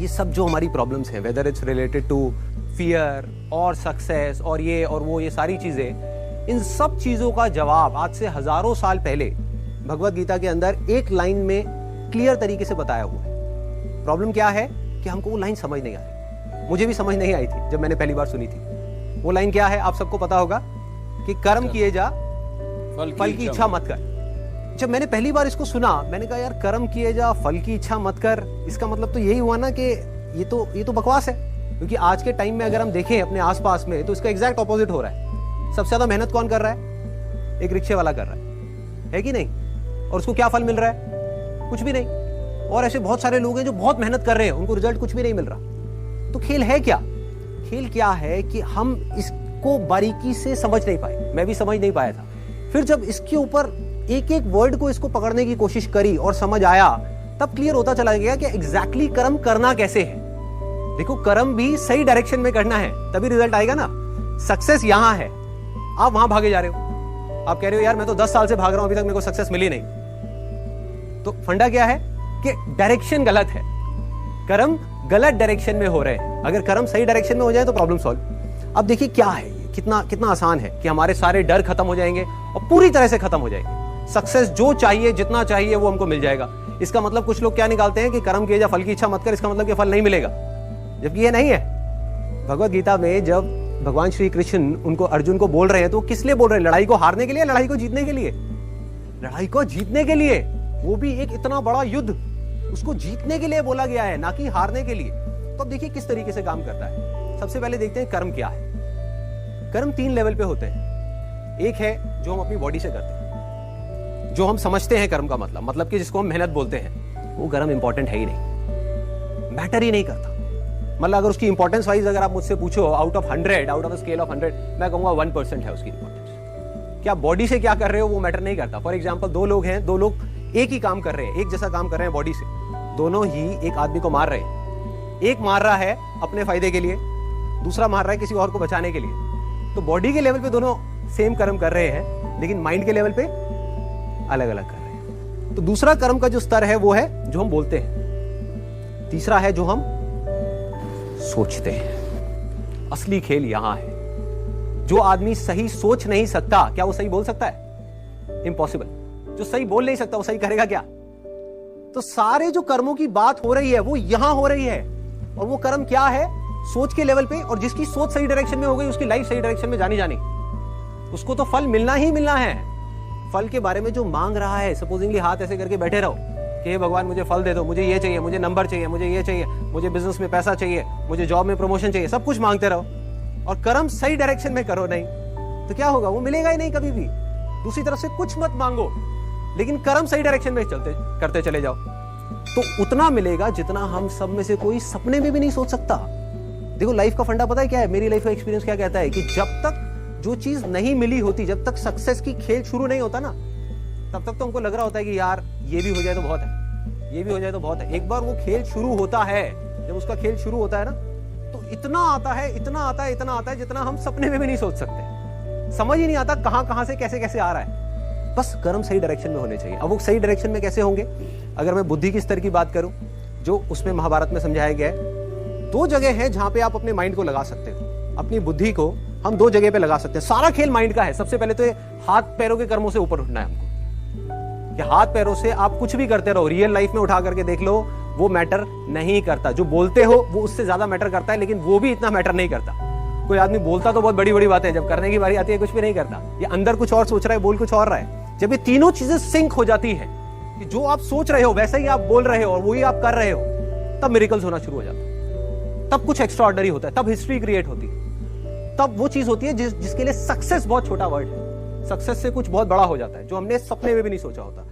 ये सब जो हमारी प्रॉब्लम्स हैं, whether it's related to fear और सक्सेस और ये और वो, ये सारी चीजें, इन सब चीजों का जवाब आज से हजारों साल पहले भगवत गीता के अंदर एक लाइन में क्लियर तरीके से बताया हुआ है। प्रॉब्लम क्या है कि हमको वो लाइन समझ नहीं आ रही। मुझे भी समझ नहीं आई थी जब मैंने पहली बार सुनी थी। वो लाइन क्या है आप सबको पता होगा कि कर्म किए जा, फल की इच्छा मत कर। जब मैंने पहली बार इसको सुना, मैंने कहा यार कर्म किए जा, फल की इच्छा मत कर, इसका मतलब तो यही हुआ ना कि ये तो बकवास है। क्योंकि आज के टाइम में अगर हम देखें अपने आसपास में तो इसका एग्जैक्ट ऑपोजिट हो रहा है। सबसे ज्यादा मेहनत कौन कर रहा है? एक रिक्शे वाला कर रहा है कि नहीं? और उसको क्या फल मिल रहा है? कुछ भी नहीं। और ऐसे बहुत सारे लोग हैं जो बहुत मेहनत कर रहे हैं, उनको रिजल्ट कुछ भी नहीं मिल रहा। तो खेल है क्या? खेल क्या है कि हम इसको बारीकी से समझ नहीं पाए। मैं भी समझ नहीं पाया था। फिर जब इसके ऊपर एक एक वर्ड को इसको पकड़ने की कोशिश करी और समझ आया, तब क्लियर होता चला गया कि एग्जैक्टली कर्म करना कैसे है। देखो, कर्म भी सही डायरेक्शन में करना है, तभी रिजल्ट आएगा ना। सक्सेस यहां है, आप वहां भागे जा रहे हो। आप कह रहे हो यार मैं तो 10 साल से भाग रहा हूं, अभी तक मेरे को सक्सेस मिली नहीं। तो फंडा क्या है कि डायरेक्शन गलत है। कर्म गलत डायरेक्शन में हो रहे हैं। अगर कर्म सही डायरेक्शन में हो जाए तो प्रॉब्लम सॉल्व। अब देखिए क्या है, कितना आसान है कि हमारे सारे डर खत्म हो जाएंगे और पूरी तरह से खत्म हो जाएंगे। सक्सेस जो चाहिए, जितना चाहिए वो हमको मिल जाएगा। इसका मतलब कुछ लोग क्या निकालते हैं कि कर्म किए जा, फल की इच्छा मत कर, इसका मतलब कि फल नहीं मिलेगा, जबकि ये नहीं है। भगवत गीता में जब भगवान श्री कृष्ण उनको अर्जुन को बोल रहे हैं तो किस लिए बोल रहे हैं? लड़ाई को हारने के लिए, लड़ाई को जीतने के लिए? लड़ाई को जीतने के लिए। वो भी एक इतना बड़ा युद्ध, उसको जीतने के लिए बोला गया है, ना कि हारने के लिए। तो अब देखिए किस तरीके से काम करता है। सबसे पहले देखते हैं कर्म क्या है। कर्म 3 लेवल पे होते हैं। एक है जो हम अपनी बॉडी से करते हैं, जो हम समझते हैं कर्म का मतलब कि जिसको हम मेहनत बोलते हैं, वो कर्म इंपॉर्टेंट है ही नहीं, मैटर ही नहीं करता। मतलब अगर उसकी इंपॉर्टेंस वाइज अगर आप मुझसे पूछो आउट ऑफ स्केल ऑफ 100, मैं कहूंगा 1% है उसकी इंपॉर्टेंस। क्या बॉडी से क्या कर रहे हो वो मैटर नहीं करता। फॉर एग्जाम्पल, दो लोग हैं, दो लोग एक ही काम कर रहे हैं, एक जैसा काम कर रहे हैं बॉडी से, दोनों ही एक आदमी को मार रहे हैं। एक मार रहा है अपने फायदे के लिए, दूसरा मार रहा है किसी और को बचाने के लिए। तो बॉडी के लेवल पे दोनों सेम कर्म कर रहे हैं, लेकिन माइंड के लेवल पे अलग अलग कर रहे हैं। तो दूसरा कर्म का जो स्तर है वो है जो हम बोलते हैं। तीसरा है जो हम सोचते हैं। असली खेल यहां है। जो आदमी सही सोच नहीं सकता, क्या वो सही बोल सकता है? इम्पॉसिबल। जो सही बोल नहीं सकता वो सही करेगा क्या? तो सारे जो कर्मों की बात हो रही है वो यहां हो रही है। और वो कर्म क्या है? सोच के लेवल पे। और जिसकी सोच सही डायरेक्शन में हो गई, उसकी लाइफ सही डायरेक्शन में जानी उसको तो फल मिलना ही मिलना है। फल के बारे में जो मांग रहा है, सपोजिंगली हाथ ऐसे करके बैठे रहो कि हे भगवान मुझे फल दे दो, मुझे ये चाहिए, मुझे नंबर चाहिए, मुझे ये चाहिए, मुझे बिजनेस में पैसा चाहिए, मुझे जॉब में प्रमोशन चाहिए, सब कुछ मांगते रहो और कर्म सही डायरेक्शन में करो नहीं, तो क्या होगा? वो मिलेगा ही नहीं कभी भी। दूसरी तरफ से कुछ मत मांगो, लेकिन कर्म सही डायरेक्शन में करते चले जाओ, तो उतना मिलेगा जितना हम सब में से कोई सपने में भी नहीं सोच सकता। देखो, लाइफ का फंडा पता है क्या है? मेरी लाइफ का एक्सपीरियंस क्या कहता है कि जब तक जो चीज नहीं मिली होती, जब तक सक्सेस की खेल शुरू नहीं होता ना, तब तक तो हमको लग रहा होता है कि यार ये भी हो जाए तो बहुत है, ये भी हो जाए तो बहुत है। एक बार वो खेल शुरू होता है, जब उसका खेल शुरू होता है ना, तो इतना आता है, इतना आता है, इतना आता है जितना हम सपने में भी नहीं सोच सकते। समझ ही नहीं आता कहां से कैसे आ रहा है। बस कर्म सही डायरेक्शन में होने चाहिए। अब वो सही डायरेक्शन में कैसे होंगे? अगर मैं बुद्धि के स्तर की बात करूं, जो उसमें महाभारत में समझाया गया है, 2 जगह है जहां पे आप अपने माइंड को लगा सकते हो। अपनी बुद्धि को हम 2 जगह पे लगा सकते हैं। सारा खेल माइंड का है। सबसे पहले तो ये हाथ पैरों के कर्मों से ऊपर उठना है हमको, कि हाथ पैरों से आप कुछ भी करते रहो, रियल लाइफ में उठा करके देख लो, वो मैटर नहीं करता। जो बोलते हो वो उससे ज्यादा मैटर करता है, लेकिन वो भी इतना मैटर नहीं करता। कोई आदमी बोलता तो बहुत बड़ी बड़ी बातें, जब करने की बारी आती है कुछ भी नहीं करता। ये अंदर कुछ और सोच रहा है, बोल कुछ और रहा है। जब ये तीनों चीजें सिंक हो जाती है कि जो आप सोच रहे हो वैसे ही आप बोल रहे हो और वही आप कर रहे हो, तब मिरेकल्स होना शुरू हो जाता है। तब कुछ एक्स्ट्राऑर्डिनरी होता है, तब हिस्ट्री क्रिएट होती है। तब वो चीज होती है जिसके लिए सक्सेस बहुत छोटा वर्ड है। सक्सेस से कुछ बहुत बड़ा हो जाता है जो हमने सपने में भी नहीं सोचा होता।